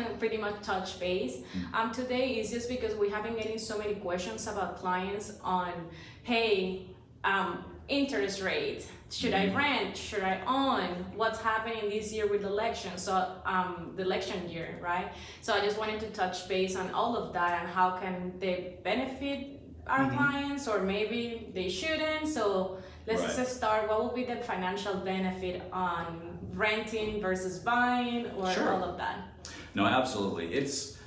to pretty much touch base today is just because we have been getting so many questions about clients on, hey, interest rate, should I rent, should I own, what's happening this year with the election, so the election year, right? So I just wanted to touch base on all of that and how can they benefit our clients, or maybe they shouldn't. So let's just start. What will be the financial benefit on renting versus buying, or all of that? No, absolutely. It's,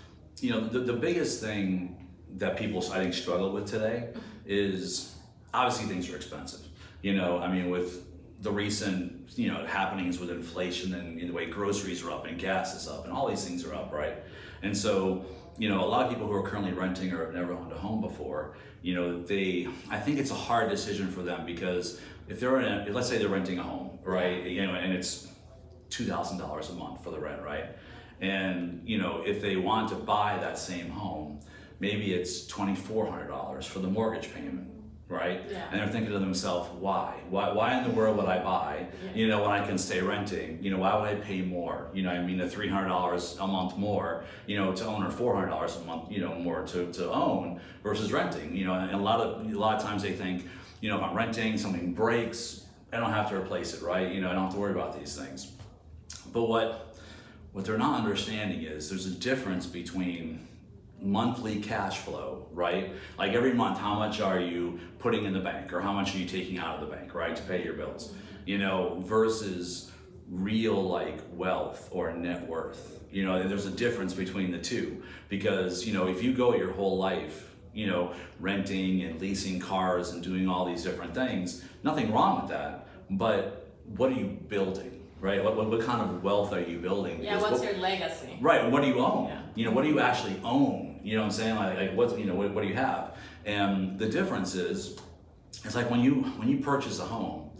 the biggest thing that people, I think, struggle with today is obviously things are expensive. With the recent, happenings with inflation and the way groceries are up and gas is up and all these things are up, right? And so, a lot of people who are currently renting or have never owned a home before, I think it's a hard decision for them, because if they're let's say they're renting a home, right? And it's $2,000 a month for the rent, right? And, if they want to buy that same home, maybe it's $2,400 for the mortgage payment, right? Yeah. And they're thinking to themselves, why in the world would I buy, when I can stay renting? Why would I pay more? The $300 a month more, to own, or $400 a month, more to own versus renting, and a lot of times they think, if I'm renting, something breaks, I don't have to replace it, right? I don't have to worry about these things. But what they're not understanding is there's a difference between monthly cash flow, right? Like every month, how much are you putting in the bank, or how much are you taking out of the bank, right, to pay your bills, versus real wealth or net worth. There's a difference between the two, because if you go your whole life renting and leasing cars and doing all these different things, nothing wrong with that, but what are you building? Right? What kind of wealth are you building? Yeah, what's your legacy? Right, what do you own? Yeah. What do you actually own? You know what I'm saying? Like what do you have? And the difference is, it's like when you purchase a home,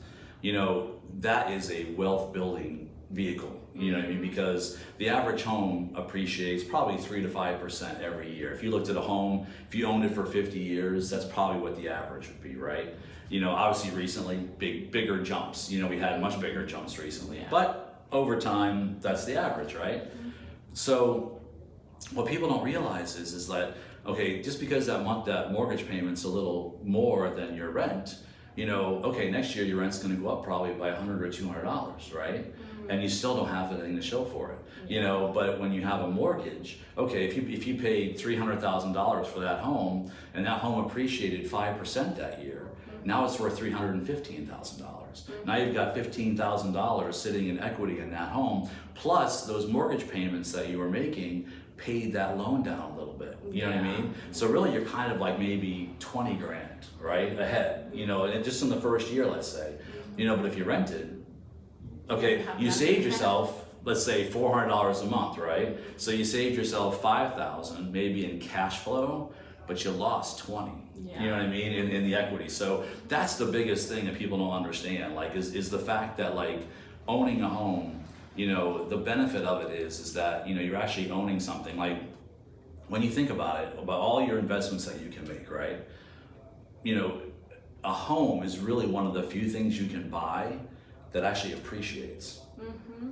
that is a wealth building vehicle. You know what I mean? Because the average home appreciates probably 3 to 5% every year. If you looked at a home, if you owned it for 50 years, that's probably what the average would be, right? Obviously recently, bigger jumps. We had much bigger jumps recently, but over time, that's the average, right? So what people don't realize is that, okay, just because that mortgage payment's a little more than your rent, okay, next year your rent's gonna go up probably by $100 or $200, right? And you still don't have anything to show for it, but when you have a mortgage, okay, if you paid $300,000 for that home, and that home appreciated 5% that year, now it's worth $315,000. Now you've got $15,000 sitting in equity in that home, plus those mortgage payments that you were making paid that loan down a little bit. You know what I mean? So really you're kind of like maybe 20 grand, right, ahead, and just in the first year, let's say, but if you rented, okay, you saved yourself, let's say $400 a month, right? So you saved yourself $5,000 maybe in cash flow, but you lost 20. You know what I mean, in the equity. So that's the biggest thing that people don't understand, is the fact that owning a home, the benefit of it is that you're actually owning something. Like when you think about it, about all your investments that you can make, right? A home is really one of the few things you can buy that actually appreciates.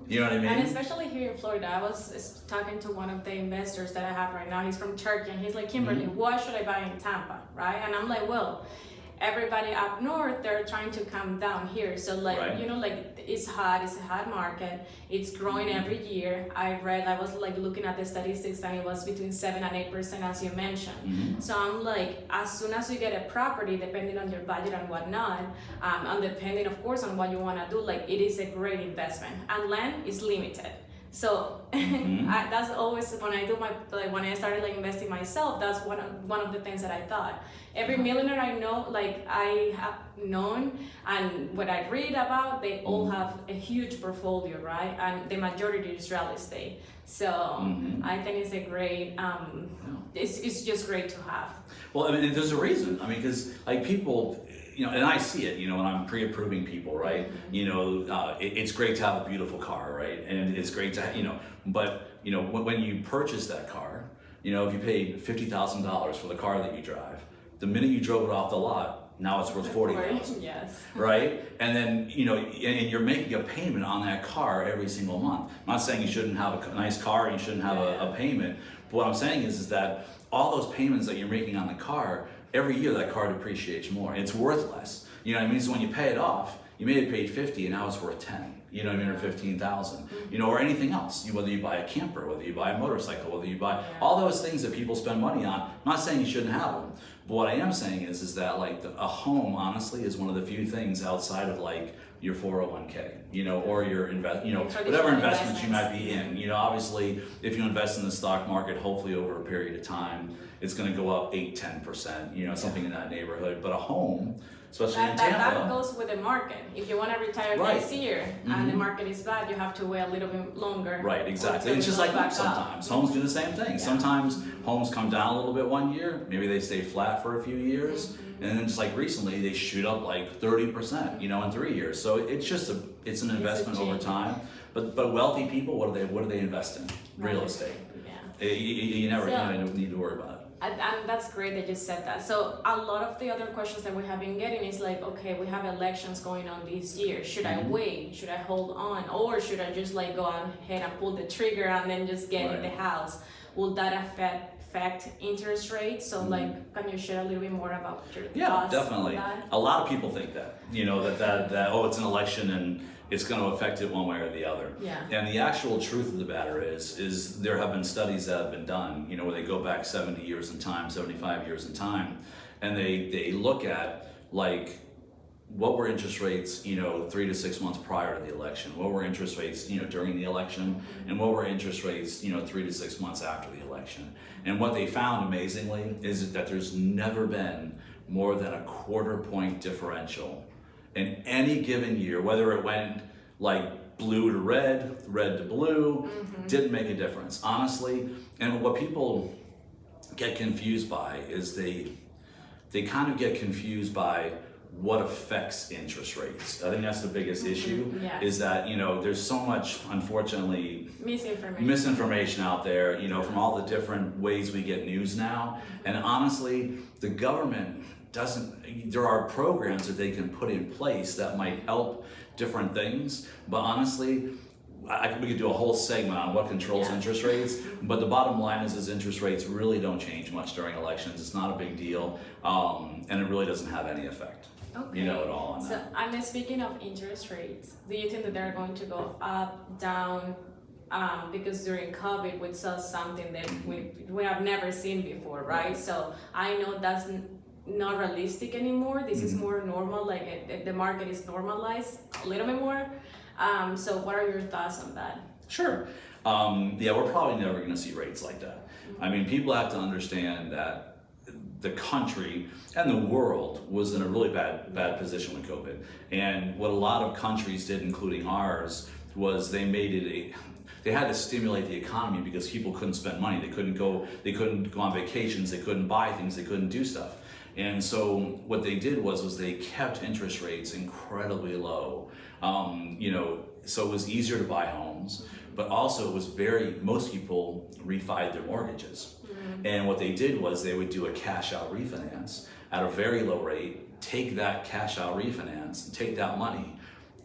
You know what I mean? And especially here in Florida, I was talking to one of the investors that I have right now. He's from Turkey, and he's like, Kimberly, why should I buy in Tampa, right? And I'm like, well, everybody up north, they're trying to come down here. So it's hot, it's a hot market. It's growing every year. I was looking at the statistics, and it was between 7 and 8%, as you mentioned. So I'm like, as soon as you get a property, depending on your budget and whatnot, and depending of course on what you want to do, it is a great investment. And land is limited. So that's always when I do when I started investing myself, that's one of the things that I thought. Every millionaire I know, I have known, and what I read about, they all have a huge portfolio, right? And the majority is real estate. So I think it's a great, it's just great to have. Well, I mean, there's a reason. I mean, because people, and I see it, when I'm pre-approving people, right? It's great to have a beautiful car, right? And it's great to, but when you purchase that car, if you paid $50,000 for the car that you drive, the minute you drove it off the lot, now it's worth $40,000. Yes. Right? And then, and you're making a payment on that car every single month. I'm not saying you shouldn't have a nice car and you shouldn't have a payment, but what I'm saying is that all those payments that you're making on the car, every year that car depreciates more. It's worth less. You know what I mean? So when you pay it off, you may have paid 50 and now it's worth 10. You know what I mean? Or 15,000. Or anything else. Whether you buy a camper, whether you buy a motorcycle, whether you buy all those things that people spend money on. I'm not saying you shouldn't have them, but what I am saying is that like a home, honestly, is one of the few things outside of like your 401k, or your whatever investments you might be in. Obviously, if you invest in the stock market, hopefully over a period of time, it's going to go up 8-10%. Something in that neighborhood. But a home, especially in Tampa. That goes with the market. If you want to retire this year and the market is bad, you have to wait a little bit longer. Right, exactly. It's just like that sometimes. Homes do the same thing. Yeah. Sometimes homes come down a little bit one year, maybe they stay flat for a few years, and then just like recently they shoot up like 30%, in 3 years. So it's an investment over time. But wealthy people, what do they invest in? Real estate. Yeah. You never need to worry about it. And that's great that you said that. So a lot of the other questions that we have been getting is like, okay, we have elections going on this year. Should I wait? Should I hold on? Or should I just like go ahead and pull the trigger and then just get in the house? Will that affect interest rates? So like, can you share a little bit more about your thoughts definitely. on that? A lot of people think that, that it's an election and it's going to affect it one way or the other. Yeah. And the actual truth of the matter is there have been studies that have been done, where they go back 70 years in time, 75 years in time, and they look at like what were interest rates, 3 to 6 months prior to the election, what were interest rates, during the election, and what were interest rates, 3 to 6 months after the election. And what they found amazingly is that there's never been more than a quarter-point differential in any given year, whether it went like blue to red, red to blue, didn't make a difference, honestly. And what people get confused by is they kind of get confused by what affects interest rates. I think that's the biggest issue, is that, there's so much, unfortunately, misinformation out there, from all the different ways we get news now. And honestly, the government there are programs that they can put in place that might help different things, but honestly, we could do a whole segment on what controls interest rates, but the bottom line is interest rates really don't change much during elections. It's not a big deal, and it really doesn't have any effect, at all on that. So, and speaking of interest rates, do you think that they're going to go up, down? Because during COVID, we saw something that we have never seen before, right? So I know that's not realistic anymore. This is more normal, like the market is normalized a little bit more. So what are your thoughts on that? Sure. We're probably never going to see rates like that. I mean, people have to understand that the country and the world was in a really bad position with COVID. And what a lot of countries did, including ours, was they had to stimulate the economy because people couldn't spend money. They couldn't go on vacations, they couldn't buy things, they couldn't do stuff. And so what they did was they kept interest rates incredibly low. So it was easier to buy homes, but also it was most people refied their mortgages. And what they did was they would do a cash out refinance at a very low rate, take that cash out refinance, take that money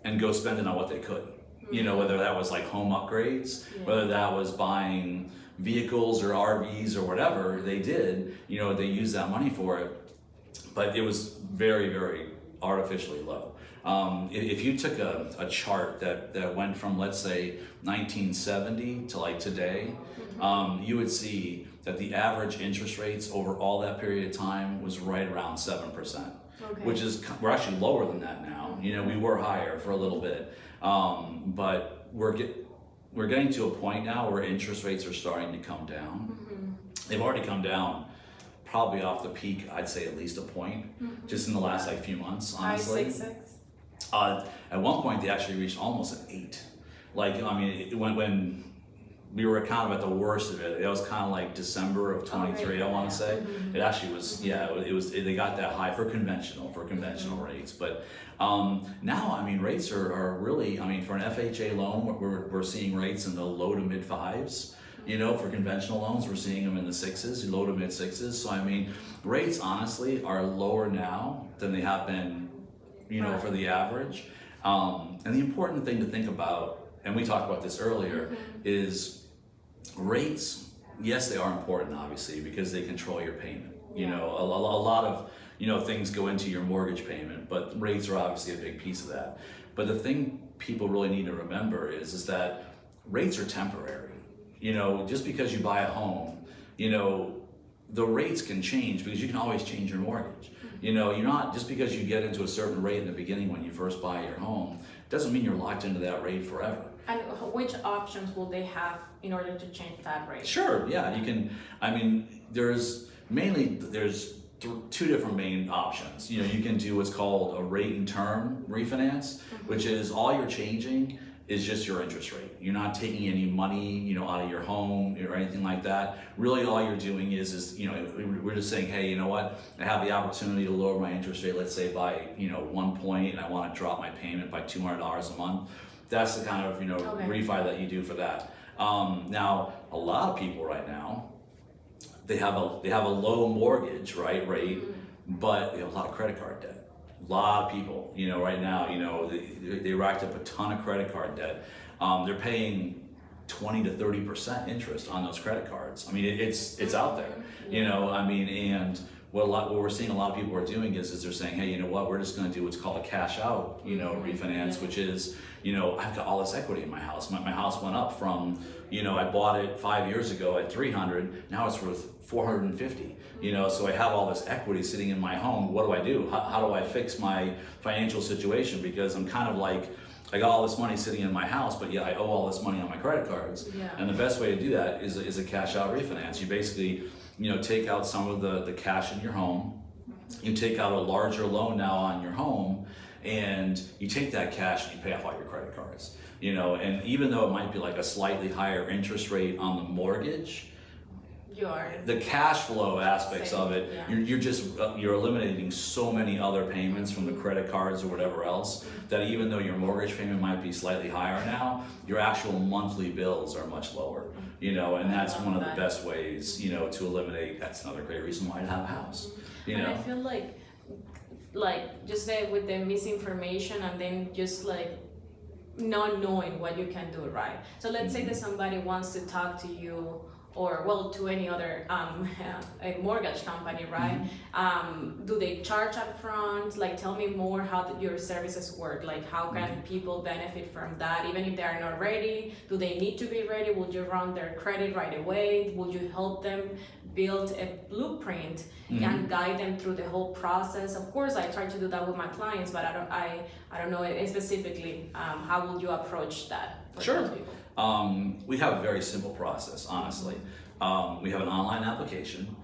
and go spend it on what they could. Whether that was like home upgrades, whether that was buying vehicles or RVs or whatever they did, they used that money for it. But it was very, very artificially low. If you took a chart that went from, let's say, 1970 to like today, you would see that the average interest rates over all that period of time was right around 7%, which is, we're actually lower than that now. We were higher for a little bit, but we're getting to a point now where interest rates are starting to come down. They've already come down probably off the peak, I'd say at least a point, just in the last like few months, honestly. 5.66. At one point, they actually reached almost an 8. Like, when we were kind of at the worst of it, it was kind of like December of 23, I want to say. It actually was, they got that high for conventional rates. But now, rates are really, for an FHA loan, we're seeing rates in the low to mid 5s. You know, for conventional loans, we're seeing them in the 6s, low to mid 6s. So I mean, rates honestly are lower now than they have been, you know, for the average. And the important thing to think about, and we talked about this earlier, is rates. Yes, they are important, obviously, because they control your payment. You know, a lot of, you know, things go into your mortgage payment, but rates are obviously a big piece of that. But the thing people really need to remember is that rates are temporary. You know, just because you buy a home, you know, the rates can change because you can always change your mortgage. You know, you're not, just because you get into a certain rate in the beginning when you first buy your home, doesn't mean you're locked into that rate forever. And which options will they have in order to change that rate? Sure, yeah, you can, I mean, there's two different main options. You know, you can do what's called a rate and term refinance, which is all you're changing is just your interest rate. You're not taking any money, you know, out of your home or anything like that. Really all you're doing is, you know, we're just saying, hey, you know what, I have the opportunity to lower my interest rate, let's say by, you know, 1 point, and I want to drop my payment by $200 a month. That's the kind of, you know, refi that you do for that. Now, a lot of people right now, they have a low mortgage rate, but they have a lot of credit card debt. A lot of people, you know, right now, you know, they racked up a ton of credit card debt. They're paying 20 to 30% interest on those credit cards. I mean, it's out there, you know. I mean, and what we're seeing a lot of people are doing is they're saying, hey, you know what, we're just going to do what's called a cash out, you know, refinance, which is, you know, I've got all this equity in my house. My house went up from, you know, I bought it 5 years ago at 300, now it's worth 450. You know, so I have all this equity sitting in my home. What do? How do I fix my financial situation? Because I'm kind of like, I got all this money sitting in my house, but yeah, I owe all this money on my credit cards. And the best way to do that is a cash out refinance. You basically, you know, take out some of the cash in your home. You take out a larger loan now on your home, and you take that cash and you pay off all your credit cards. You know, and even though it might be like a slightly higher interest rate on the mortgage, the cash flow aspects of it, you're eliminating so many other payments from the credit cards or whatever else, that even though your mortgage payment might be slightly higher now, your actual monthly bills are much lower. You know, and that's one of the best ways, you know, to eliminate. That's another great reason why to have a house. You know, and I feel like just say with the misinformation and then just like not knowing what you can do, right? So let's say that somebody wants to talk to you, or well, to any other a mortgage company, right? Do they charge up front? Like, tell me more how your services work. Like, how can people benefit from that, even if they are not ready? Do they need to be ready? Would you run their credit right away? Would you help them build a blueprint and guide them through the whole process? Of course, I try to do that with my clients, but I don't know specifically how would you approach that for those people? We have a very simple process, honestly. We have an online application,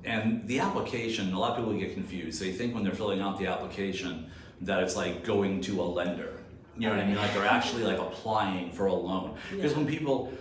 and the application, a lot of people get confused. They think when they're filling out the application that it's like going to a lender. You know what I mean? Like they're actually like applying for a loan. Because when people,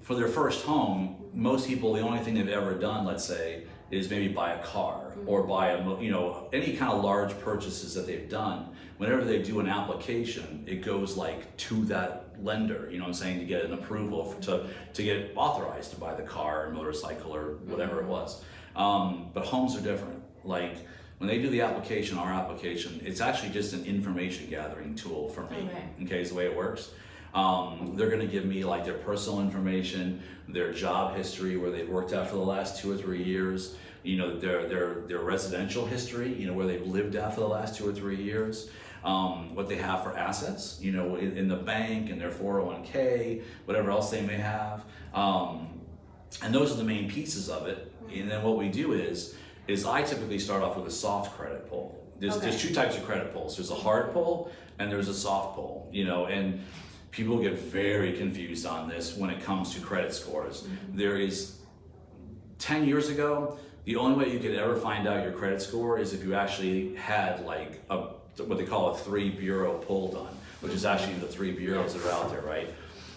for their first home, most people, the only thing they've ever done, let's say, is maybe buy a car or buy a, you know, any kind of large purchases that they've done. Whenever they do an application, it goes like to that lender, you know what I'm saying, to get an approval to get authorized to buy the car or motorcycle or whatever it was. But homes are different. Like when they do the application, our application, it's actually just an information gathering tool for me. Okay, is the way it works. They're going to give me like their personal information, their job history, where they've worked at for the last 2 or 3 years, you know, their residential history, you know, where they've lived at for the last 2 or 3 years, what they have for assets, you know, in the bank and their 401k, whatever else they may have. And those are the main pieces of it. And then what we do is I typically start off with a soft credit pull. There's two types of credit pulls. There's a hard pull and there's a soft pull, you know, and people get very confused on this when it comes to credit scores. There is, 10 years ago, the only way you could ever find out your credit score is if you actually had like what they call a 3-bureau pull done, which is actually the 3 bureaus that are out there, right?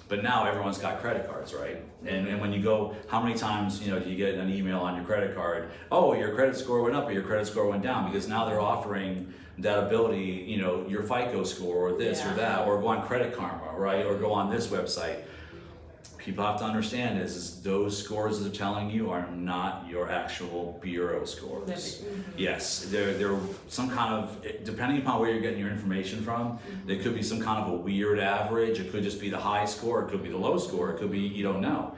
But now everyone's got credit cards, right? And when you go, how many times, you know, do you get an email on your credit card, oh, your credit score went up or your credit score went down? Because now they're offering that ability, you know, your FICO score or this or that, or go on Credit Karma, right? Or go on this website. people have to understand is those scores that they're telling you are not your actual bureau scores. Yes, they're some kind of, depending upon where you're getting your information from, there could be some kind of a weird average. It could just be the high score, it could be the low score, it could be you don't know.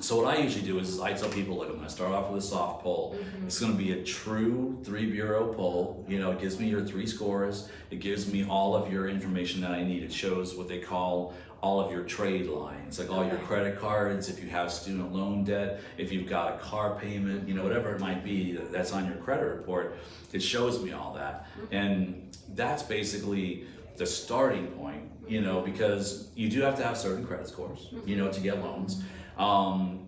So what I usually do is I tell people, look, I'm going to start off with a soft poll. It's going to be a true 3 bureau poll. You know, it gives me your 3 scores. It gives me all of your information that I need. It shows what they call all of your trade lines, like all your credit cards, if you have student loan debt, if you've got a car payment, you know, whatever it might be that's on your credit report. It shows me all that. And that's basically the starting point, you know, because you do have to have certain credit scores, you know, to get loans.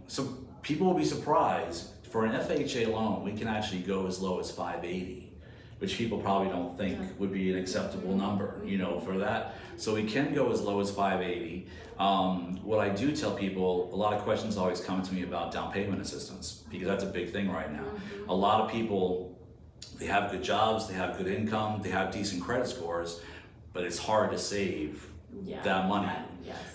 So people will be surprised. For an FHA loan, we can actually go as low as 580, which people probably don't think would be an acceptable number, you know, for that. So we can go as low as 580. What I do tell people, a lot of questions always come to me about down payment assistance, because that's a big thing right now. A lot of people, they have good jobs, they have good income, they have decent credit scores, but it's hard to save that money.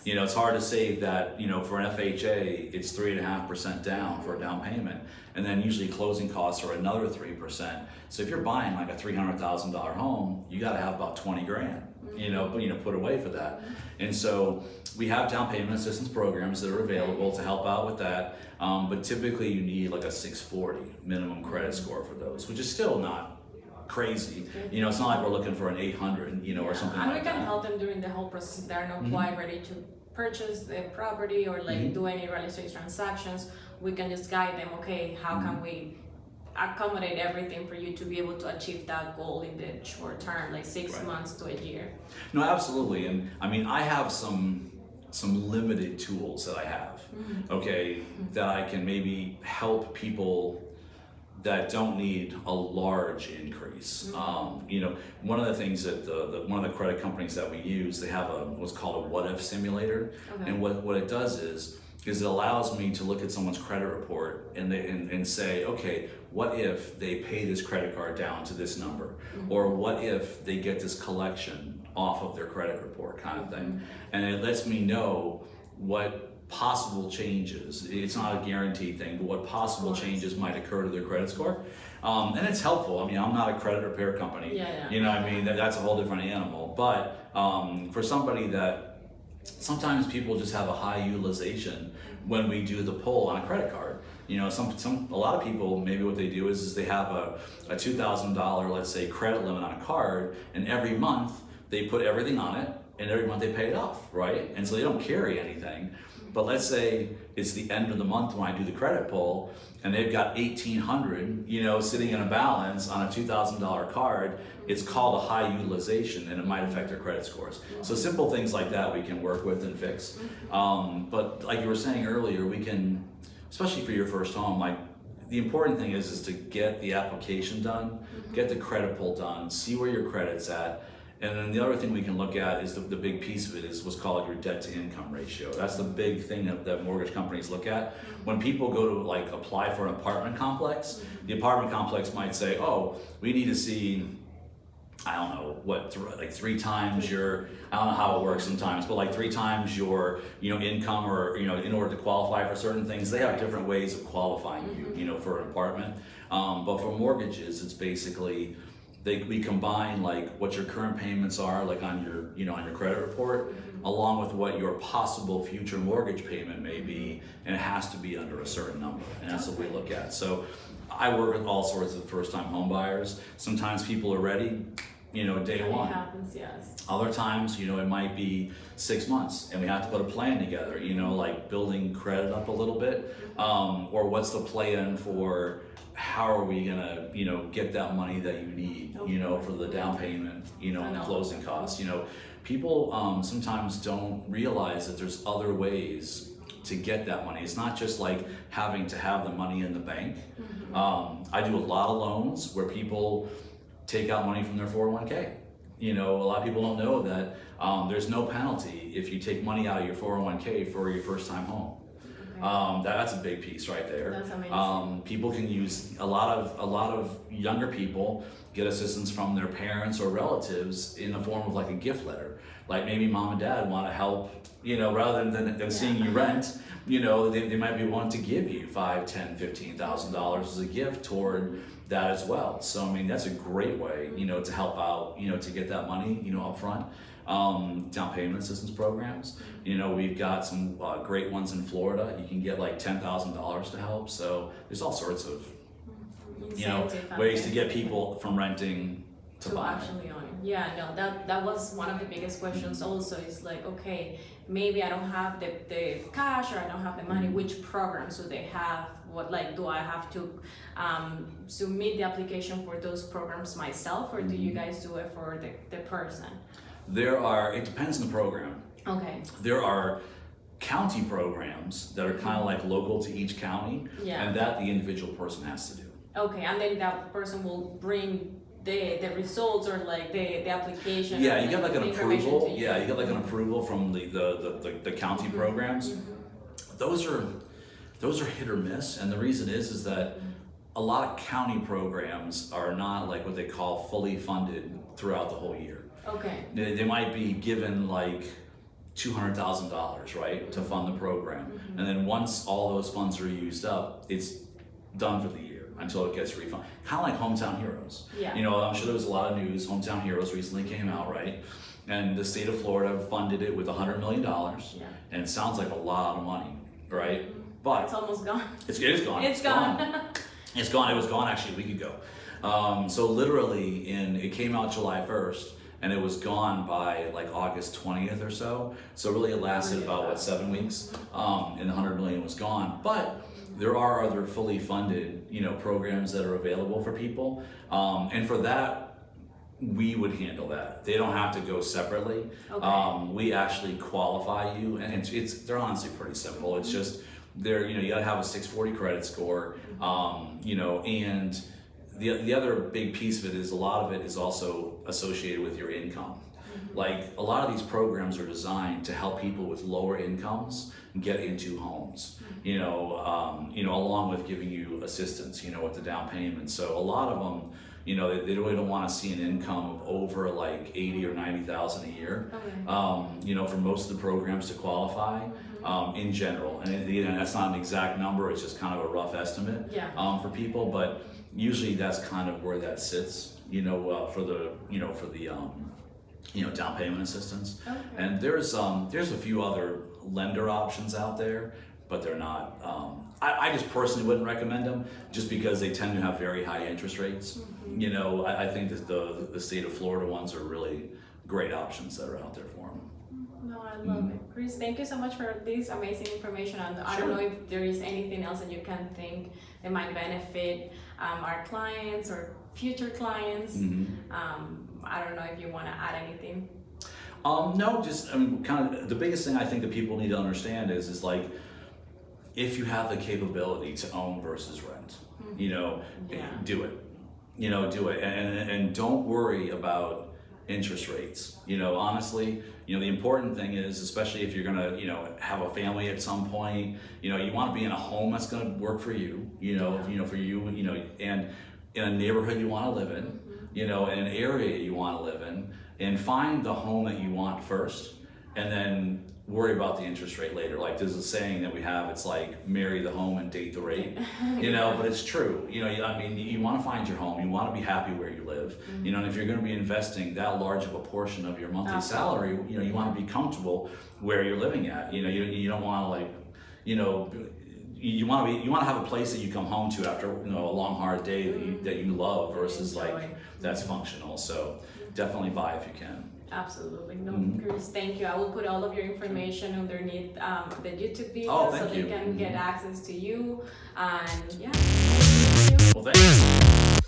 You know, it's hard to save that, you know, for an FHA, it's 3.5% down for a down payment. And then usually closing costs are another 3%. So if you're buying like a $300,000 home, you got to have about 20 grand, you know, put away for that. And so we have down payment assistance programs that are available to help out with that. But typically you need like a 640 minimum credit score for those, which is still not crazy. You know, it's not like we're looking for an 800, you know, or something like that. And we can help them during the whole process. They're not quite ready to purchase the property or like do any real estate transactions. We can just guide them, okay, how can we accommodate everything for you to be able to achieve that goal in the short term, like 6 months to a year. No, absolutely. And I mean, I have some limited tools that I have, okay, that I can maybe help people that don't need a large increase. You know, one of the things that one of the credit companies that we use, they have what's called a what if simulator. And what it does is it allows me to look at someone's credit report and say, okay, what if they pay this credit card down to this number? Or what if they get this collection off of their credit report, kind of thing. And it lets me know what possible changes. It's not a guaranteed thing, but what possible changes might occur to their credit score. And it's helpful. I mean, I'm not a credit repair company. You know what I mean? That's a whole different animal. But for somebody that sometimes people just have a high utilization when we do the pull on a credit card. You know, a lot of people, maybe what they do is they have a $2,000, let's say, credit limit on a card, and every month they put everything on it, and every month they pay it off, right? And so they don't carry anything. But let's say it's the end of the month when I do the credit pull, and they've got $1,800, you know, sitting in a balance on a $2,000 card. It's called a high utilization, and it might affect their credit scores. So simple things like that we can work with and fix. But like you were saying earlier, we can, especially for your first home, like the important thing is to get the application done, get the credit pull done, see where your credit's at. And then the other thing we can look at is the big piece of it is what's called your debt to income ratio. That's the big thing that mortgage companies look at. When people go to like apply for an apartment complex, the apartment complex might say, oh, we need to see, I don't know, like 3 times your, I don't know how it works sometimes, but like 3 times your, you know, income, or, you know, in order to qualify for certain things. They have different ways of qualifying you, you know, for an apartment. But for mortgages, it's basically, we combine like what your current payments are, like on your, you know, on your credit report, along with what your possible future mortgage payment may be, and it has to be under a certain number, and that's what we look at. So I work with all sorts of first-time home buyers. Sometimes people are ready, you know, day one. It happens, yes. Other times, you know, it might be 6 months, and we have to put a plan together, you know, like building credit up a little bit, or what's the plan for how are we gonna, you know, get that money that you need, you know, for the down payment, you know, and the closing costs. You know, people sometimes don't realize that there's other ways to get that money. It's not just like having to have the money in the bank. I do a lot of loans where people take out money from their 401k. You know, a lot of people don't know that there's no penalty if you take money out of your 401k for your first time home. That's a big piece right there. That's amazing. People can use a lot of younger people get assistance from their parents or relatives in the form of like a gift letter. Like maybe mom and dad want to help, rather than seeing you rent, they might be wanting to give you $5,000, $10,000, $15,000 as a gift toward that as well. So I mean, that's a great way, to help out, to get that money, up front. Down payment assistance programs. We've got some great ones in Florida. You can get like $10,000 to help. So there's all sorts of, ways to get people from renting to buying. Actually own it. Yeah, no, that was one of the biggest questions also, is like, okay, maybe I don't have the cash, or I don't have the money, which programs do they have? What, like, do I have to submit the application for those programs myself, or do you guys do it for the person? It depends on the program. Okay. There are county programs that are kind of like local to each county, and that the individual person has to do. Okay, and then that person will bring the results, or like the application. Yeah, you get like an approval. Yeah, you get like an approval from the county programs. Those are hit or miss, and the reason is that a lot of county programs are not like what they call fully funded throughout the whole year. Okay. They might be given like $200,000, right, to fund the program, and then once all those funds are used up, it's done for the year until it gets refunded. Kind of like Hometown Heroes. Yeah. I'm sure there was a lot of news. Hometown Heroes recently came out, right? And the state of Florida funded it with $100 million, and it sounds like a lot of money, right? But it's almost gone. It is gone. It's gone. It's gone. It was gone actually a week ago. So literally, it came out July 1st. And it was gone by like August 20th or so. So really it lasted about 7 weeks, and the $100 million was gone. But there are other fully funded, programs that are available for people. And for that, we would handle that. They don't have to go separately. Okay. We actually qualify you, and they're honestly pretty simple. It's just you gotta have a 640 credit score, and the other big piece of it is a lot of it is also associated with your income. Like a lot of these programs are designed to help people with lower incomes get into homes, along with giving you assistance, with the down payment. So a lot of them, they really don't want to see an income of over like 80 or 90,000 a year, for most of the programs to qualify, in general. And that's not an exact number, it's just kind of a rough estimate for people, but usually that's kind of where that sits, for the down payment assistance. Okay. And there's a few other lender options out there, but they're not. I just personally wouldn't recommend them, just because they tend to have very high interest rates. I think that the state of Florida ones are really great options that are out there for them. No, I love it. Chris, thank you so much for this amazing information. And I don't know if there is anything else that you can think that might benefit our clients or future clients. I don't know if you want to add anything. No, just kind of the biggest thing I think that people need to understand is like, if you have the capability to own versus rent, do it. Do it, and don't worry about interest rates. Honestly, the important thing is, especially if you're gonna, have a family at some point, you want to be in a home that's gonna work for you, for you, and in a neighborhood you want to live in, in an area you want to live in, and find the home that you want first, and then worry about the interest rate later. Like there's a saying that we have, it's like marry the home and date the rate, but it's true. You want to find your home, you want to be happy where you live, and if you're going to be investing that large of a portion of your monthly salary, you want to be comfortable where you're living at. You don't want to like, you want to have a place that you come home to after a long hard day that you love versus like that's functional. So definitely buy if you can. Absolutely. No, Chris, thank you. I will put all of your information underneath the YouTube video so they can get access to you. And yeah. Well, thank you.